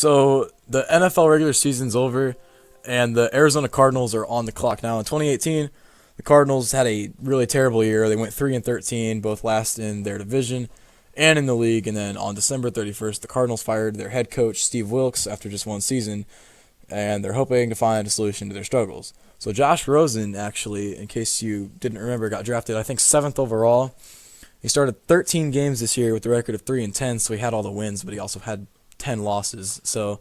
So the NFL regular season's over, and the Arizona Cardinals are on the clock now. In 2018, the Cardinals had a really terrible year. They went 3-13, both last in their division and in the league. And then on December 31st, the Cardinals fired their head coach Steve Wilkes after just one season, and they're hoping to find a solution to their struggles. So Josh Rosen, actually, in case you didn't remember, got drafted I think 7th overall. He started 13 games this year with a record of 3-10, so he had all the wins, but he also had 10 losses. So,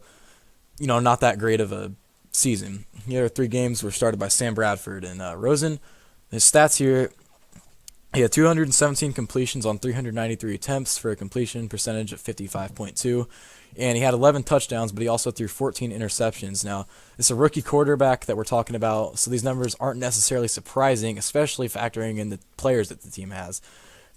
not that great of a season. The other 3 games were started by Sam Bradford and Rosen. His stats here: he had 217 completions on 393 attempts for a completion percentage of 55.2, and he had 11 touchdowns, but he also threw 14 interceptions. Now, it's a rookie quarterback that we're talking about, so these numbers aren't necessarily surprising, especially factoring in the players that the team has.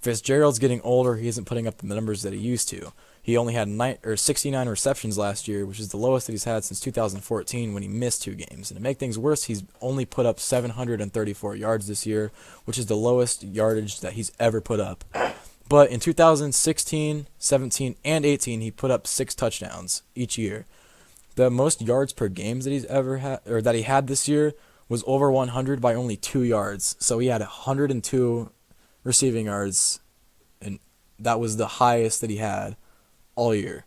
Fitzgerald's getting older. He isn't putting up the numbers that he used to. He only had 69 receptions last year, which is the lowest that he's had since 2014 when he missed 2 games. And to make things worse, he's only put up 734 yards this year, which is the lowest yardage that he's ever put up. But in 2016, 17, and 18, he put up 6 touchdowns each year. The most yards per games that he's ever had, or that he had this year, was over 100 by only 2 yards. So he had 102 receiving yards, and that was the highest that he had all year.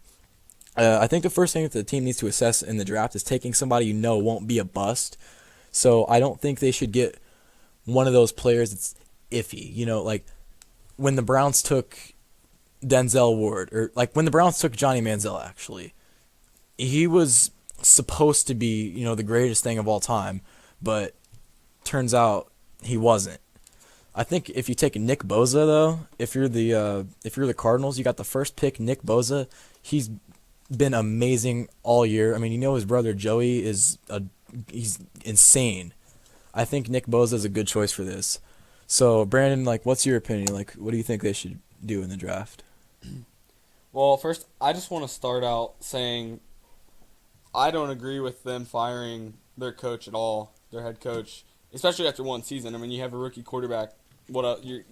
I think the first thing that the team needs to assess in the draft is taking somebody won't be a bust. So I don't think they should get one of those players that's iffy. Like when the Browns took Denzel Ward, or like when the Browns took Johnny Manziel, actually. He was supposed to be, the greatest thing of all time, but turns out he wasn't. I think if you take Nick Bosa, though, if you're the Cardinals, you got the first pick, Nick Bosa. He's been amazing all year. I mean, his brother Joey he's insane. I think Nick Bosa is a good choice for this. So, Brandon, what's your opinion? What do you think they should do in the draft? Well, first, I just want to start out saying I don't agree with them firing their coach at all, their head coach, especially after one season. I mean, you have a rookie quarterback.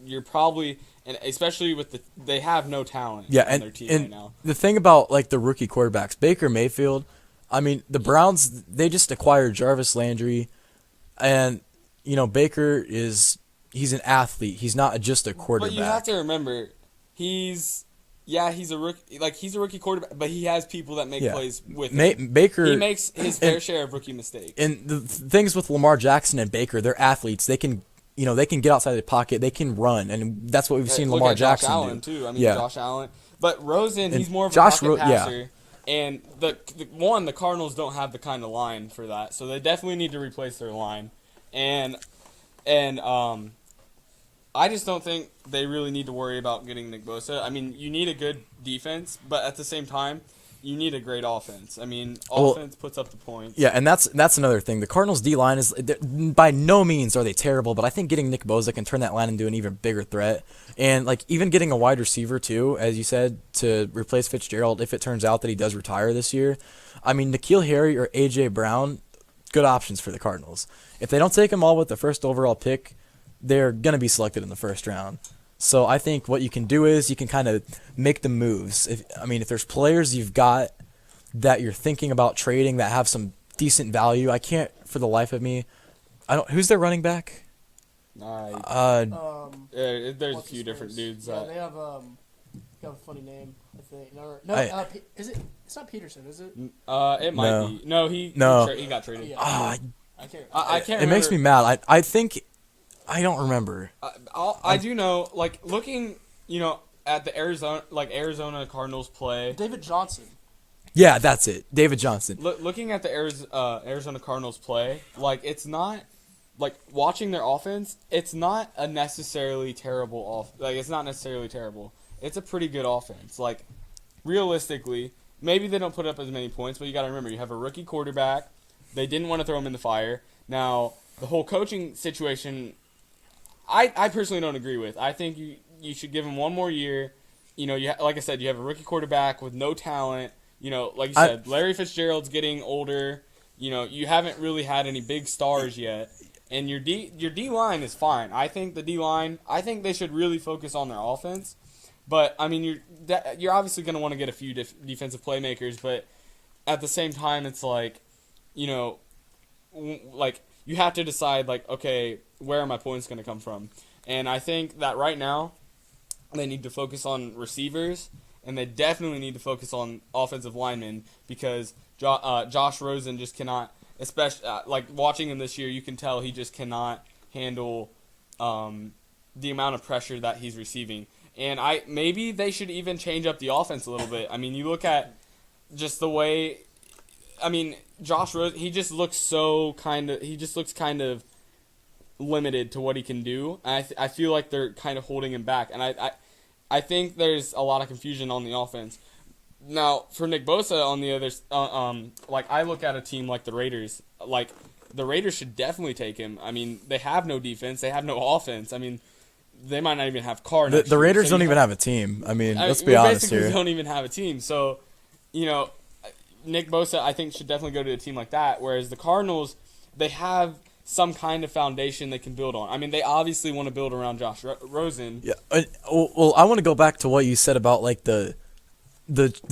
You're probably, and especially they have no talent on their team right now. The thing about the rookie quarterbacks, Baker Mayfield, I mean the Browns, they just acquired Jarvis Landry, and Baker he's an athlete. He's not just a quarterback. But you have to remember, he's a rookie. He's a rookie quarterback, but he has people that make plays with him. Baker, he makes his fair share of rookie mistakes. And the things with Lamar Jackson and Baker, they're athletes. They can. They can get outside the pocket. They can run, and that's what we've seen Lamar Jackson do. Josh Allen, too. I mean, Josh Allen. But Rosen, he's more of a pocket passer. And the Cardinals don't have the kind of line for that, so they definitely need to replace their line. And I just don't think they really need to worry about getting Nick Bosa. I mean, you need a good defense, but at the same time, you need a great offense. I mean, offense puts up the points. Yeah, and that's another thing. The Cardinals' D-line is, by no means are they terrible, but I think getting Nick Bosa can turn that line into an even bigger threat. And even getting a wide receiver too, as you said, to replace Fitzgerald if it turns out that he does retire this year. I mean, N'Keal Harry or A.J. Brown, good options for the Cardinals. If they don't take them all with the first overall pick, they're going to be selected in the first round. So I think what you can do is you can kind of make the moves. If there's players you've got that you're thinking about trading that have some decent value, I can't for the life of me. Who's their running back? There's a few different dudes. Yeah, they have a funny name, I think. Is it? It's not Peterson, is it? It might be. No, he got traded. Yeah. I can't. It remember. Makes me mad. I think. I don't remember. I do know, looking, at the Arizona Cardinals play. David Johnson. Yeah, that's it. David Johnson. Looking at the Arizona Cardinals play, it's not, watching their offense, it's not a necessarily terrible it's not necessarily terrible. It's a pretty good offense. Realistically, maybe they don't put up as many points, but you got to remember, you have a rookie quarterback. They didn't want to throw him in the fire. Now, the whole coaching situation, I personally don't agree with. I think you should give him one more year. Like I said, you have a rookie quarterback with no talent. Like you said, Larry Fitzgerald's getting older. You haven't really had any big stars yet. And your D line is fine. I think the D line, they should really focus on their offense. But I mean, you're obviously going to want to get a few defensive playmakers, but at the same time, it's like, you know, like you have to decide like, okay, where are my points going to come from? And I think that right now they need to focus on receivers, and they definitely need to focus on offensive linemen because Josh Rosen just cannot, especially like watching him this year, you can tell he just cannot handle the amount of pressure that he's receiving. And maybe they should even change up the offense a little bit. I mean, you look at just the way, I mean, Josh Rosen, he just looks kind of limited to what he can do. And I feel like they're kind of holding him back. And I think there's a lot of confusion on the offense. Now, for Nick Bosa on the other, like I look at a team like the Raiders, like the Raiders should definitely take him. I mean, they have no defense, they have no offense. I mean, they might not even have Carr. The Raiders don't even have a team. I mean, let's be honest here. They don't even have a team. So, you know, Nick Bosa, I think, should definitely go to a team like that. Whereas the Cardinals, they have some kind of foundation they can build on. I mean, they obviously want to build around Josh Rosen. Yeah. Well, I want to go back to what you said about like the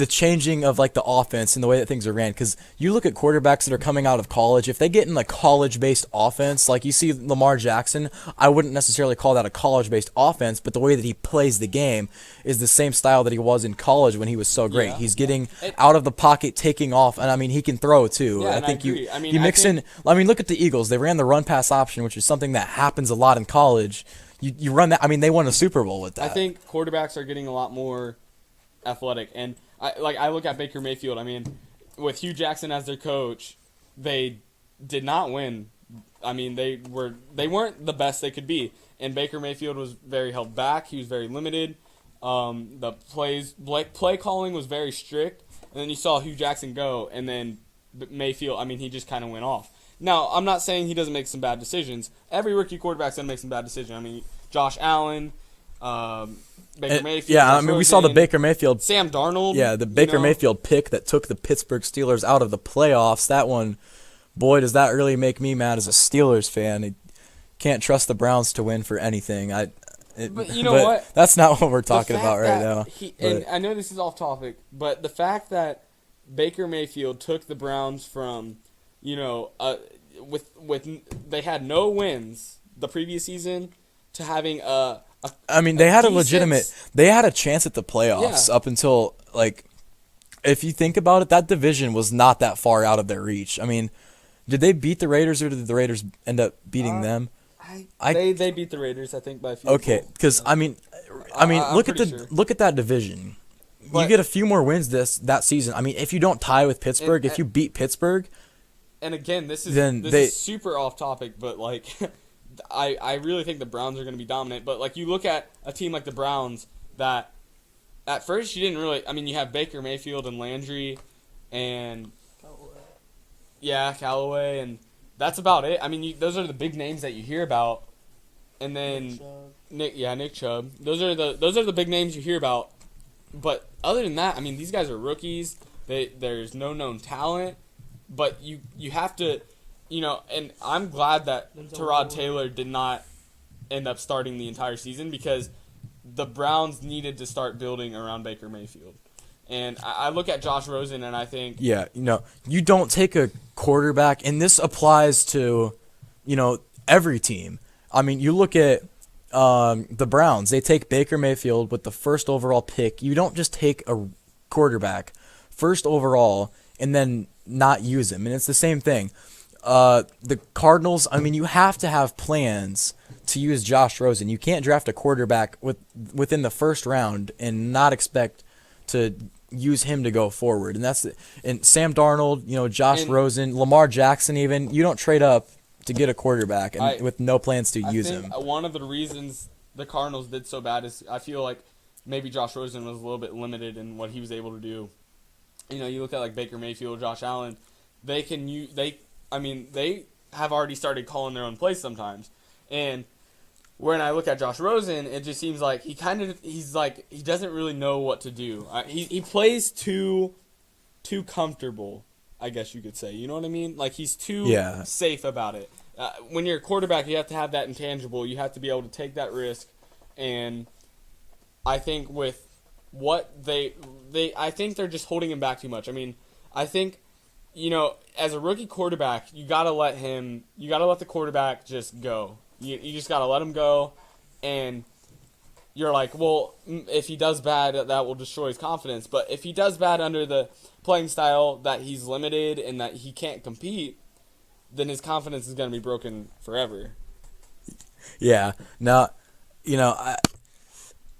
changing of like the offense and the way that things are ran, because you look at quarterbacks that are coming out of college, if they get in a college-based offense, like you see Lamar Jackson, I wouldn't necessarily call that a college-based offense, but the way that he plays the game is the same style that he was in college when he was so great. Yeah. He's getting out of the pocket, taking off, and I mean he can throw too. Yeah, I think you mix in. I mean, look at the Eagles. They ran the run-pass option, which is something that happens a lot in college. You run that. I mean, they won a Super Bowl with that. I think quarterbacks are getting a lot more athletic, and I look at Baker Mayfield. I mean, with Hugh Jackson as their coach, they did not win. I mean, they weren't the best they could be, and Baker Mayfield was very held back. He was very limited. The play calling was very strict, and then you saw Hugh Jackson go, and then Mayfield. I mean, he just kind of went off. Now, I'm not saying he doesn't make some bad decisions. Every rookie quarterback's gonna make some bad decisions. I mean, Josh Allen. Baker Mayfield. Yeah, I mean, we saw the Baker Mayfield. Sam Darnold. Yeah, the Baker Mayfield pick that took the Pittsburgh Steelers out of the playoffs. That one, boy, does that really make me mad as a Steelers fan. I can't trust the Browns to win for anything. But you know what? That's not what we're talking about right now. And I know this is off topic, but the fact that Baker Mayfield took the Browns from, they had no wins the previous season to having they had they had a chance at the playoffs up until, like, if you think about it, that division was not that far out of their reach. I mean, did they beat the Raiders or did the Raiders end up beating them? They beat the Raiders, I think, by a few. Okay, because I mean, look at that division. You get a few more wins that season. I mean, if you don't tie with Pittsburgh, if you beat Pittsburgh, and again, this is super off topic, but like. I really think the Browns are going to be dominant, but like you look at a team like the Browns that at first you didn't really. I mean, you have Baker Mayfield and Landry, and Callaway, and that's about it. I mean, those are the big names that you hear about, and then Nick Chubb. Those are the big names you hear about, but other than that, I mean, these guys are rookies. There's no known talent, but you have to. And I'm glad that Tyrod Taylor did not end up starting the entire season because the Browns needed to start building around Baker Mayfield. And I look at Josh Rosen and I think... Yeah, you don't take a quarterback, and this applies to, every team. I mean, you look at the Browns. They take Baker Mayfield with the first overall pick. You don't just take a quarterback first overall and then not use him. And it's the same thing. The Cardinals, I mean, you have to have plans to use Josh Rosen. You can't draft a quarterback within the first round and not expect to use him to go forward. And Sam Darnold, Josh Rosen, Lamar Jackson even, you don't trade up to get a quarterback with no plans to use him. One of the reasons the Cardinals did so bad is I feel like maybe Josh Rosen was a little bit limited in what he was able to do. You look at like Baker Mayfield, Josh Allen, they have already started calling their own plays sometimes. And when I look at Josh Rosen, it just seems like he doesn't really know what to do. He plays too comfortable, I guess you could say. You know what I mean? Like he's too safe about it. When you're a quarterback, you have to have that intangible. You have to be able to take that risk. And I think with what I think they're just holding him back too much. I mean, I think as a rookie quarterback, you gotta let the quarterback just go. You just gotta let him go, and you're like, well, if he does bad, that will destroy his confidence. But if he does bad under the playing style that he's limited and that he can't compete, then his confidence is gonna be broken forever. Yeah. Now, I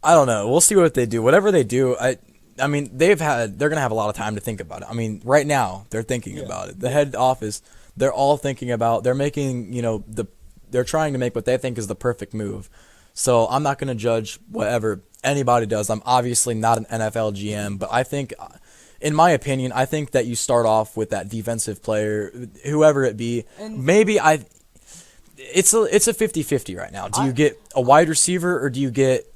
don't know. We'll see what they do. Whatever they do, I mean, they're gonna have a lot of time to think about it. I mean, right now they're thinking about it. The head office, they're all thinking about. They're making, they're trying to make what they think is the perfect move. So I'm not gonna judge whatever anybody does. I'm obviously not an NFL GM, but I think, in my opinion, I think that you start off with that defensive player, whoever it be. And Maybe it's a 50-50 right now. Do you get a wide receiver or do you get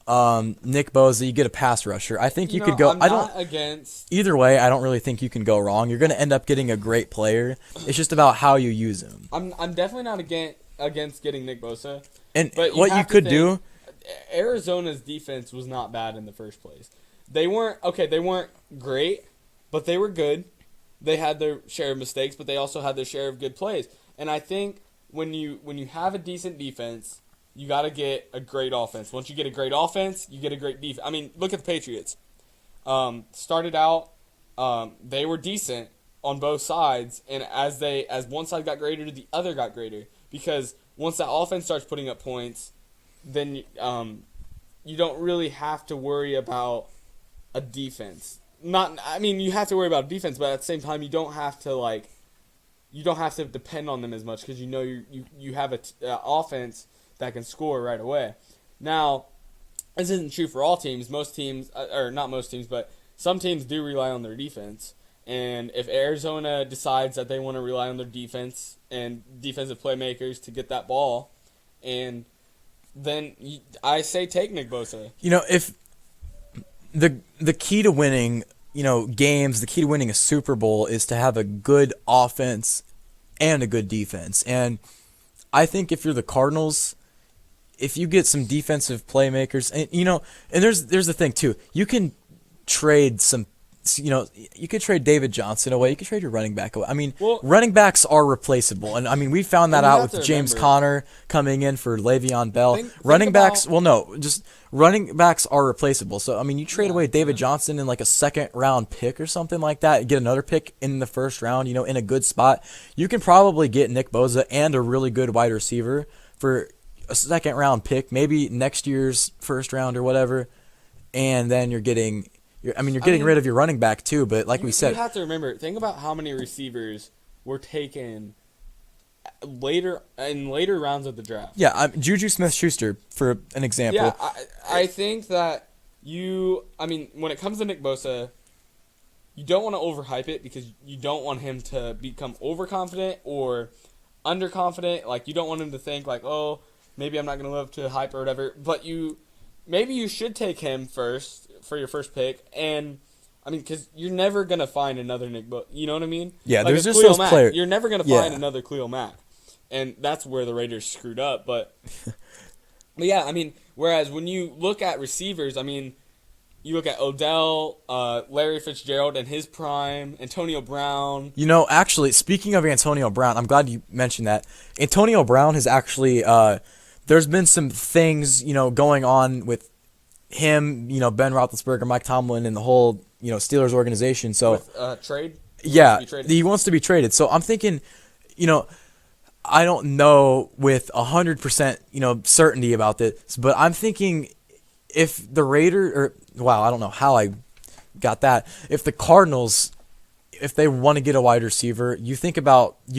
Nick Bosa? You get a pass rusher. I think you could go. I'm not against Either way, I don't really think you can go wrong. You're going to end up getting a great player. It's just about how you use him. I'm definitely not against getting Nick Bosa. And But what you could do, Arizona's defense was not bad in the first place. They weren't great, but they were good. They had their share of mistakes, but they also had their share of good plays. And I think when you have a decent defense, you got to get a great offense. Once you get a great offense, you get a great defense. I mean, look at the Patriots. Started out, they were decent on both sides, and as one side got greater, the other got greater. Because once that offense starts putting up points, then you don't really have to worry about a defense. You have to worry about defense, but at the same time, you don't have to depend on them as much because you have an offense that can score right away. Now, this isn't true for all teams. Most teams, or not most teams, but some teams do rely on their defense. And if Arizona decides that they want to rely on their defense and defensive playmakers to get that ball, and then I say take Nick Bosa. If the key to winning, games, the key to winning a Super Bowl is to have a good offense and a good defense. And I think if you're the Cardinals, if you get some defensive playmakers, and there's the thing too, you can trade some. You could trade David Johnson away. You could trade your running back away. I mean, running backs are replaceable, and I mean we found that out with James Conner coming in for Le'Veon Bell. Running backs are replaceable. So I mean, you trade away David Johnson in like a second round pick or something like that, and get another pick in the first round. In a good spot, you can probably get Nick Bosa and a really good wide receiver for a second round pick, maybe next year's first round or whatever, and then you're getting rid of your running back too, but like we said, you have to remember. Think about how many receivers were taken later rounds of the draft. Yeah, Juju Smith-Schuster for an example. Yeah, I think that when it comes to Nick Bosa, you don't want to overhype it because you don't want him to become overconfident or underconfident. Like you don't want him to think like, oh, maybe I'm not going to live up to hype or whatever. But maybe you should take him first for your first pick, and because you're never gonna find another Nick Bosa. You know what I mean? Yeah, there's just those players. You're never gonna find another Khalil Mack, and that's where the Raiders screwed up. But yeah, whereas when you look at receivers, you look at Odell, Larry Fitzgerald in his prime, Antonio Brown. Actually, speaking of Antonio Brown, I'm glad you mentioned that. Antonio Brown has actually, there's been some things, going on with him, Ben Roethlisberger, Mike Tomlin, and the whole, Steelers organization. So with, trade? He wants to be traded. So I'm thinking, I don't know with 100%, certainty about this, but I'm thinking if the Raiders, I don't know how I got that. If the Cardinals, if they want to get a wide receiver, you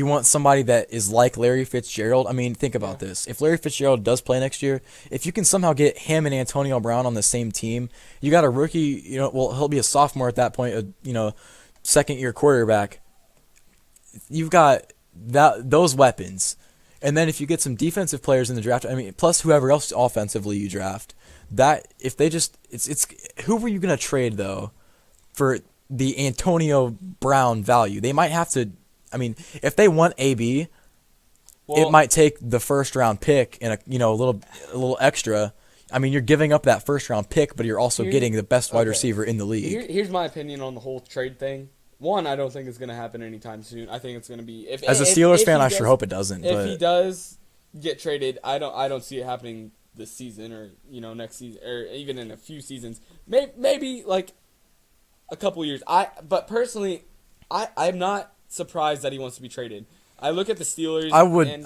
want somebody that is like Larry Fitzgerald. Think about this. If Larry Fitzgerald does play next year, if you can somehow get him and Antonio Brown on the same team, you got a rookie, he'll be a sophomore at that point, second-year quarterback. You've got those weapons. And then if you get some defensive players in the draft, plus whoever else offensively you draft, if they just, it's who were you going to trade, though, for the Antonio Brown value? They might have to. If they want AB, it might take the first round pick and a little extra. You're giving up that first round pick, but you're also getting the best wide receiver in the league. Here's my opinion on the whole trade thing One, I don't think it's going to happen anytime soon. I think it's going to be As a Steelers fan, I sure hope it doesn't. If but he does get traded, I don't see it happening this season or next season or even in a few seasons. Maybe like a couple years. But personally, I'm not surprised that he wants to be traded. I look at the Steelers.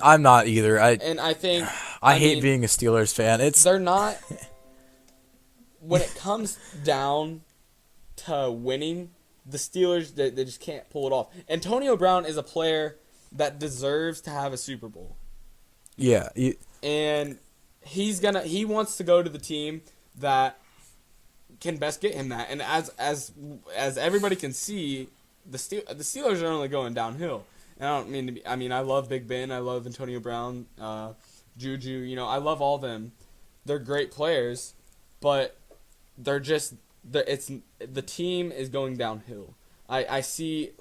I'm not either. I think I hate being a Steelers fan. They're not. When it comes down to winning, the Steelers they just can't pull it off. Antonio Brown is a player that deserves to have a Super Bowl. Yeah, and he wants to go to the team that can best get him that. And as everybody can see, the Steelers are only going downhill. And I don't mean to be. I mean, I love Big Ben. I love Antonio Brown, Juju. I love all them. They're great players, but they're just. The team is going downhill. I see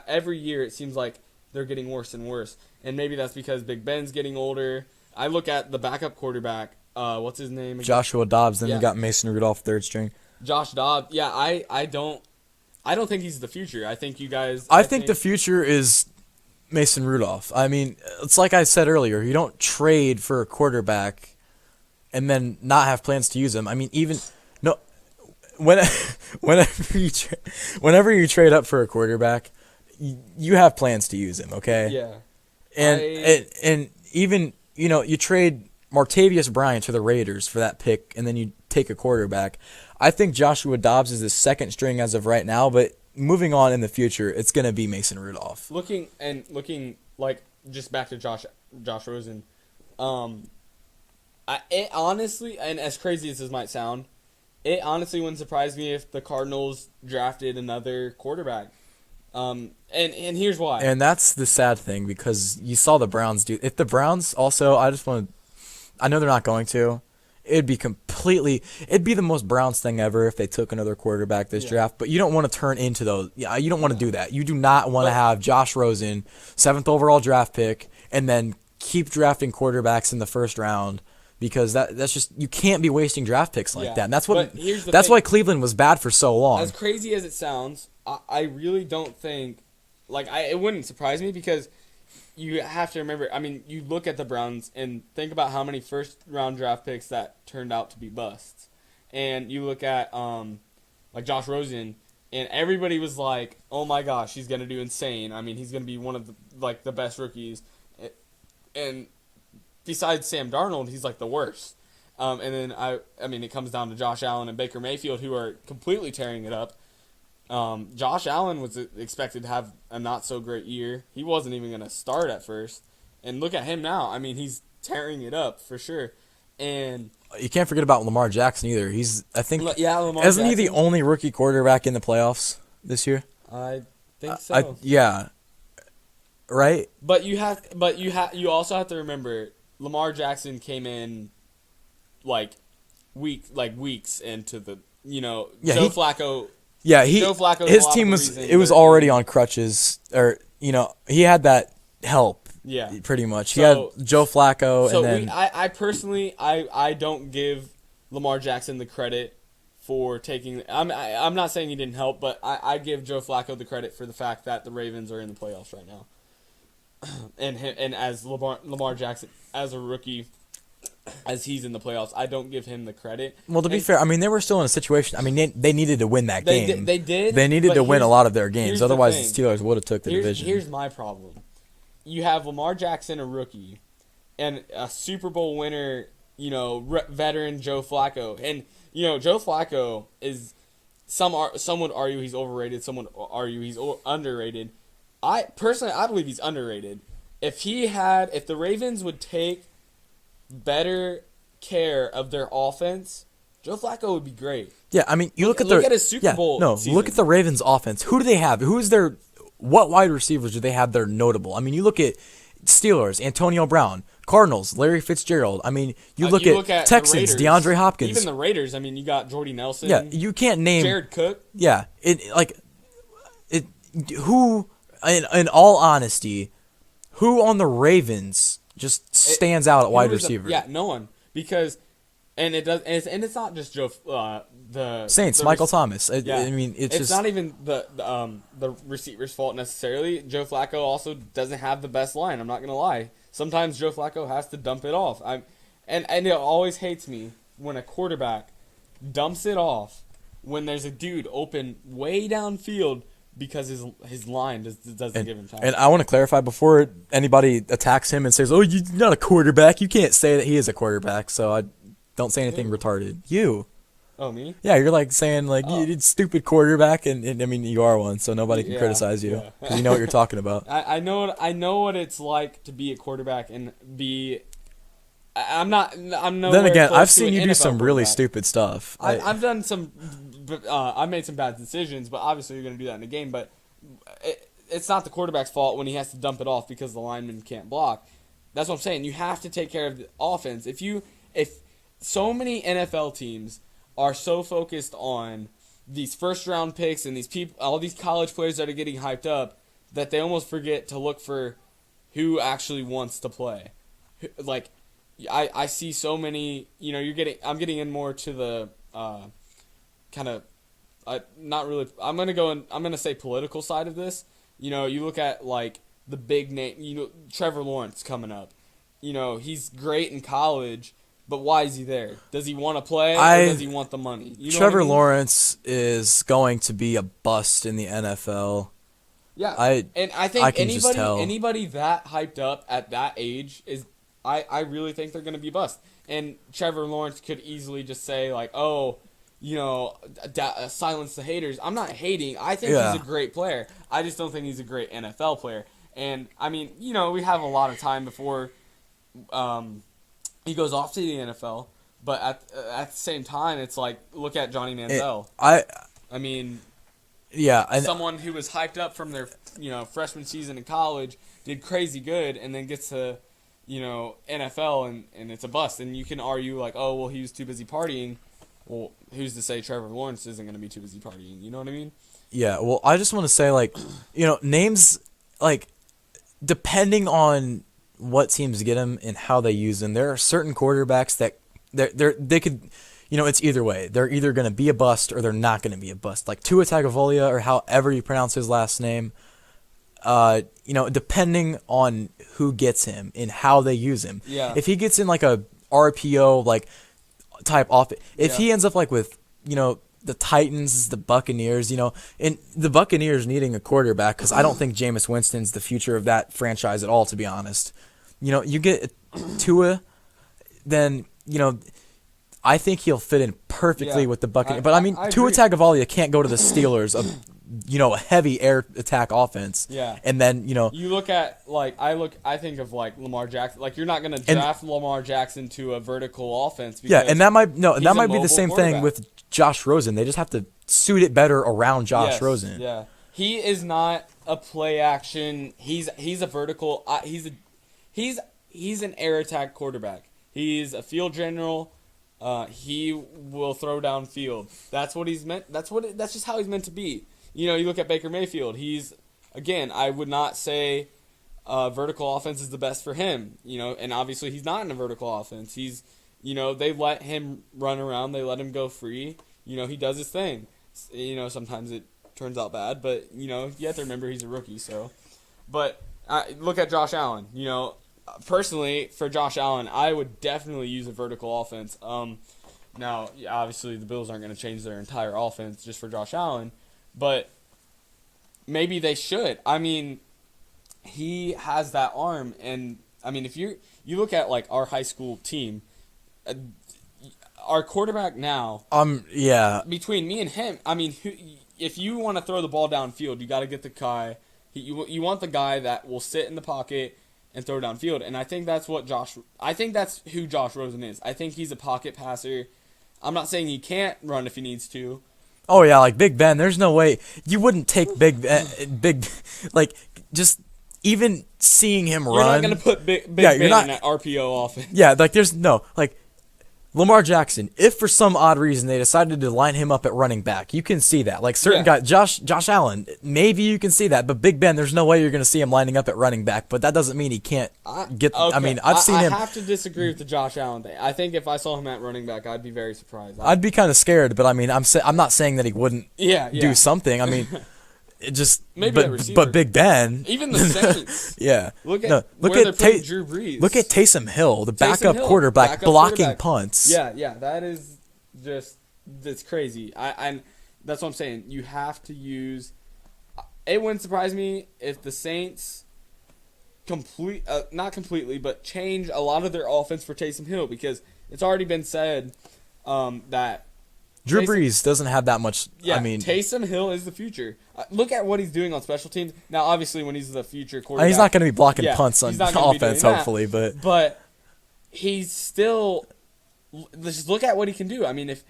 every year it seems like they're getting worse and worse, and maybe that's because Big Ben's getting older. I look at the backup quarterback. What's his name again? Joshua Dobbs. Then you got Mason Rudolph, third string. Josh Dobbs. Yeah, I don't think he's the future. I think you guys. I think the future is Mason Rudolph. I mean, it's like I said earlier. You don't trade for a quarterback and then not have plans to use him. I mean, whenever you trade up for a quarterback, you have plans to use him, okay? Yeah. And even you trade Martavius Bryant to the Raiders for that pick, and then you take a quarterback. I think Joshua Dobbs is the second string as of right now, but moving on in the future, it's gonna be Mason Rudolph. Looking like just back to Josh Rosen, it honestly, and as crazy as this might sound, it honestly wouldn't surprise me if the Cardinals drafted another quarterback. And here's why. And that's the sad thing, because you saw the Browns do. If the Browns also, I know they're not going to. It'd be the most Browns thing ever if they took another quarterback this draft. But you don't want to turn into those. Yeah, you don't want to do that. You do not want to have Josh Rosen, 7th overall draft pick, and then keep drafting quarterbacks in the first round. Because that's just, you can't be wasting draft picks like that. And that's why Cleveland was bad for so long. As crazy as it sounds, I really don't think it wouldn't surprise me, because you have to remember, I mean, you look at the Browns and think about how many first round draft picks that turned out to be busts. And you look at Josh Rosen, and everybody was like, "Oh my gosh, he's going to do insane. I mean, he's going to be one of the best rookies." And besides Sam Darnold, he's the worst. And then I mean, it comes down to Josh Allen and Baker Mayfield, who are completely tearing it up. Josh Allen was expected to have a not so great year. He wasn't even going to start at first. And look at him now. I mean, he's tearing it up for sure. And you can't forget about Lamar Jackson either. Lamar isn't he the only rookie quarterback in the playoffs this year? I think so. Yeah. Right? But you also have to remember, Lamar Jackson came in weeks into the Joe Flacco. Yeah, Joe Flacco. His team was already on crutches, or he had that help. Yeah, pretty much. He had Joe Flacco, so and then I personally I don't give Lamar Jackson the credit for taking. I'm not saying he didn't help, but I give Joe Flacco the credit for the fact that the Ravens are in the playoffs right now. And as Lamar Jackson as a rookie, as he's in the playoffs, I don't give him the credit. Well, to be fair, I mean, they were still in a situation. I mean, they needed to win that game. They did. They needed to win a lot of their games. Otherwise, the Steelers would have took the division. Here's my problem. You have Lamar Jackson, a rookie, and a Super Bowl winner, veteran Joe Flacco. And, Joe Flacco is, some would argue he's overrated, some would argue he's underrated. I believe he's underrated. If the Ravens would take better care of their offense, Joe Flacco would be great. Yeah, I mean, look at his Super Bowl season. Look at the Ravens' offense. Who do they have? What wide receivers do they have that are notable? I mean, you look at Steelers, Antonio Brown, Cardinals, Larry Fitzgerald. I I mean, you look at Texans, DeAndre Hopkins. Even the Raiders, I mean, you got Jordy Nelson. Yeah, you can't name Jared Cook. Yeah, who, in all honesty, who on the Ravens just stands out at wide receiver? No one. Because And it does, and it's not just the Saints, the Michael rec- Thomas. Yeah. I mean, it's just not even the receiver's fault necessarily. Joe Flacco also doesn't have the best line. I'm not gonna lie. Sometimes Joe Flacco has to dump it off. And it always hates me when a quarterback dumps it off when there's a dude open way downfield because his line doesn't give him time. And I want to clarify before anybody attacks him and says, "Oh, you're not a quarterback." You can't say that he is a quarterback. So I don't say anything retarded. You. Oh, me? Yeah, you're like saying like you stupid quarterback, and I mean you are one, so nobody can criticize you because you know what you're talking about. I know what it's like to be a quarterback and be. I'm no. Then again, I've seen you do some really stupid stuff. I've done some. I've made some bad decisions, but obviously you're going to do that in a game. But it's not the quarterback's fault when he has to dump it off because the lineman can't block. That's what I'm saying. You have to take care of the offense. If so many NFL teams are so focused on these first round picks and these people, all these college players that are getting hyped up, that they almost forget to look for who actually wants to play. Like, I see so many. You know, I'm getting in more to the kind of, not really. I'm gonna say political side of this. You know, you look at like the big name. You know, Trevor Lawrence coming up. You know, he's great in college. But why is he there? Does he want to play or does he want the money? You know Trevor what I mean? Lawrence is going to be a bust in the NFL. Yeah, I think can just tell. anybody that hyped up at that age is, I really think they're going to be bust. And Trevor Lawrence could easily just say like, oh, you know, silence the haters. I'm not hating. I think he's a great player. I just don't think he's a great NFL player. And I mean, you know, we have a lot of time before. He goes off to the NFL, but at the same time, it's like, look at Johnny Manziel. I mean, someone who was hyped up from their freshman season in college, did crazy good, and then gets to NFL and it's a bust. And you can argue like, oh well, he was too busy partying. Well, who's to say Trevor Lawrence isn't going to be too busy partying? You know what I mean? Yeah. Well, I just want to say like, names like depending on what teams get him and how they use him. There are certain quarterbacks that they could, it's either way. They're either going to be a bust or they're not going to be a bust. Like Tua Tagovailoa or however you pronounce his last name. Depending on who gets him and how they use him. Yeah. If he gets in like a RPO like type off, if he ends up like with the Titans, the Buccaneers, and the Buccaneers needing a quarterback because I don't think Jameis Winston's the future of that franchise at all, to be honest. You get Tua, then, I think he'll fit in perfectly with the Buccaneers. But, I mean, Tua Tagovailoa can't go to the Steelers, a heavy air attack offense. Yeah. And then, You look at, I think of, Lamar Jackson. Like, you're not going to draft Lamar Jackson to a vertical offense. Yeah, and that might be the same thing with with Josh Rosen. They just have to suit it better around Josh Rosen. Yeah. He is not a play action. He's a vertical. He's an air attack quarterback. He's a field general. He will throw down field. That's what he's meant. That's just how he's meant to be. You look at Baker Mayfield. I would not say vertical offense is the best for him. And obviously he's not in a vertical offense. They let him run around. They let him go free. He does his thing. Sometimes it turns out bad, but you have to remember he's a rookie. So, but look at Josh Allen. Personally, for Josh Allen, I would definitely use a vertical offense. Now, obviously, the Bills aren't going to change their entire offense just for Josh Allen, but maybe they should. I mean, he has that arm, and I mean, if you look at like our high school team, our quarterback now, between me and him, I mean, if you want to throw the ball downfield, you got to get the guy. You want the guy that will sit in the pocket and throw downfield, and I think that's who Josh Rosen is. I think he's a pocket passer. I'm not saying he can't run if he needs to. Oh yeah, like Big Ben. There's no way you wouldn't take Big like just even seeing him run. You're not gonna put Big Ben in that RPO offense. Yeah, like there's no like Lamar Jackson, if for some odd reason they decided to line him up at running back, you can see that. Like certain guys, Josh Allen, maybe you can see that, but Big Ben, there's no way you're going to see him lining up at running back. But that doesn't mean he can't get. Okay. I mean, I've seen him. I have to disagree with the Josh Allen thing. I think if I saw him at running back, I'd be very surprised. I'd be kind of scared, but I mean, I'm not saying that he wouldn't do something. I mean, it just maybe but Big Ben, even the Saints. Look at Drew Brees. Look at Taysom Hill, the backup quarterback, blocking punts. Yeah, that is just it's crazy. I that's what I'm saying. You have to use. It wouldn't surprise me if the Saints not completely, but change a lot of their offense for Taysom Hill, because it's already been said that Drew Brees doesn't have that much. Yeah, I mean, Taysom Hill is the future. Look at what he's doing on special teams. Now, obviously, when he's the future quarterback, he's not going to be blocking punts on offense, hopefully, but he's still. Just look at what he can do. I mean, if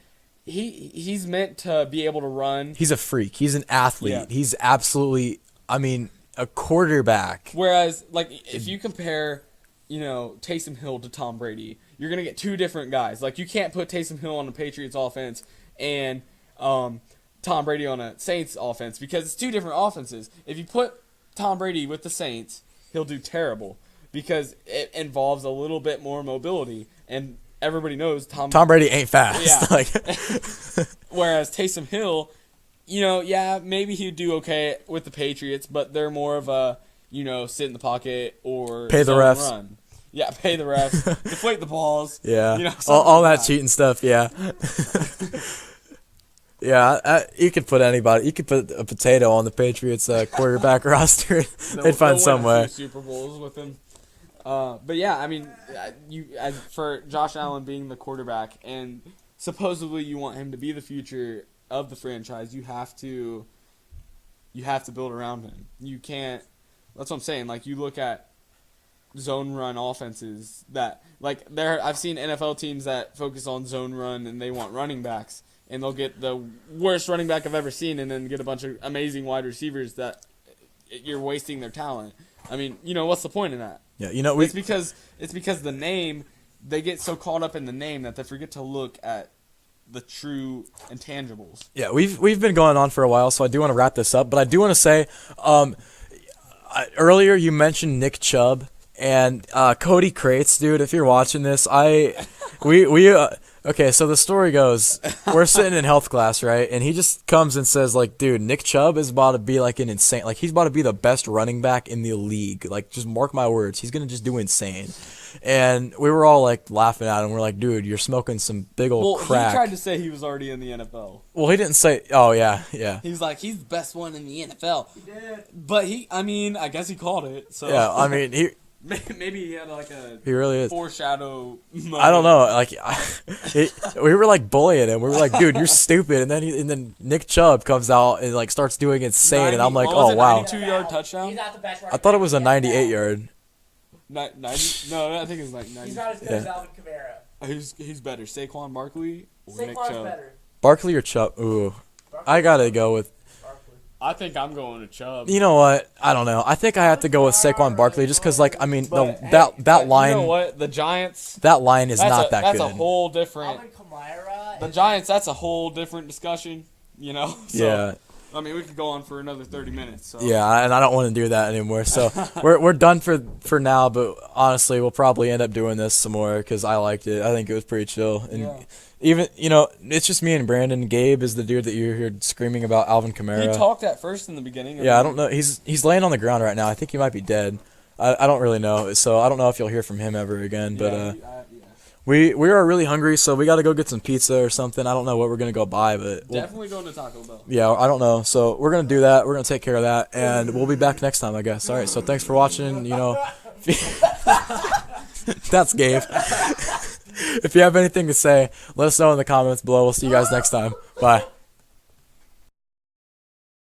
he's meant to be able to run. He's a freak. He's an athlete. Yeah. He's absolutely. I mean, a quarterback. Whereas, like, if you compare, Taysom Hill to Tom Brady, you're gonna get two different guys. Like, you can't put Taysom Hill on the Patriots offense and Tom Brady on a Saints offense, because it's two different offenses. If you put Tom Brady with the Saints, he'll do terrible because it involves a little bit more mobility, and everybody knows Tom Brady ain't fast. Yeah. Whereas Taysom Hill, maybe he'd do okay with the Patriots, but they're more of a, sit in the pocket or pay the refs. Run. Yeah, pay the refs, deflate the balls. Yeah, all that cheating stuff. Yeah. Yeah, you could put anybody. You could put a potato on the Patriots quarterback roster. They'd find some way. Super Bowls with him. But yeah, I mean, for Josh Allen being the quarterback, and supposedly you want him to be the future of the franchise, you have to build around him. You can't. That's what I'm saying. Like, you look at zone run offenses that, like, I've seen NFL teams that focus on zone run and they want running backs, and they'll get the worst running back I've ever seen and then get a bunch of amazing wide receivers that you're wasting their talent. I mean, what's the point in that? Yeah, it's because the name, they get so caught up in the name that they forget to look at the true intangibles. Yeah, we've been going on for a while, so I do want to wrap this up, but I do want to say, earlier you mentioned Nick Chubb and Cody Crates, dude. If you're watching this, okay, so the story goes, we're sitting in health class, right? And he just comes and says, like, dude, Nick Chubb is about to be like an insane, like, he's about to be the best running back in the league. Like, just mark my words, he's gonna just do insane. And we were all like laughing at him. We're like, dude, you're smoking some big old crack. He tried to say he was already in the NFL. Well, he didn't say. Oh yeah. He's like, he's the best one in the NFL. He did. But I guess he called it. So yeah, I mean, maybe he had like a he really is foreshadow moment. I don't know. Like, we were like bullying him. We were like, dude, you're stupid. And then Nick Chubb comes out and like starts doing insane, and I'm like, oh wow. 92-yard touchdown. He's not the best. I thought it was a 98-yard. 90? No, I think it's like 90. He's not as good as Alvin Kamara. Who's better, Saquon Barkley or Nick Saquon's Chubb? better. Barkley or Chubb? Ooh, I gotta go with. Barkley. I think I'm going to Chubb. You know what? I don't know. I think I have to go with Saquon Barkley just because, like, I mean, that line. You know what? The Giants. That line is not that good. That's a whole different. Alvin Kamara. The Giants. That's a whole different discussion. So, yeah. I mean, we could go on for another 30 minutes. So. Yeah, and I don't want to do that anymore. So we're done for now. But honestly, we'll probably end up doing this some more because I liked it. I think it was pretty chill. And even it's just me and Brandon. Gabe is the dude that you heard screaming about Alvin Kamara. He talked at first in the beginning. Yeah, I don't know. He's laying on the ground right now. I think he might be dead. I don't really know. So I don't know if you'll hear from him ever again. But we are really hungry, so we got to go get some pizza or something. I don't know what we're gonna go buy, but definitely going to Taco Bell. Yeah, I don't know. So we're gonna do that. We're gonna take care of that, and we'll be back next time, I guess. All right. So thanks for watching. That's Gabe. If you have anything to say, let us know in the comments below. We'll see you guys next time. Bye.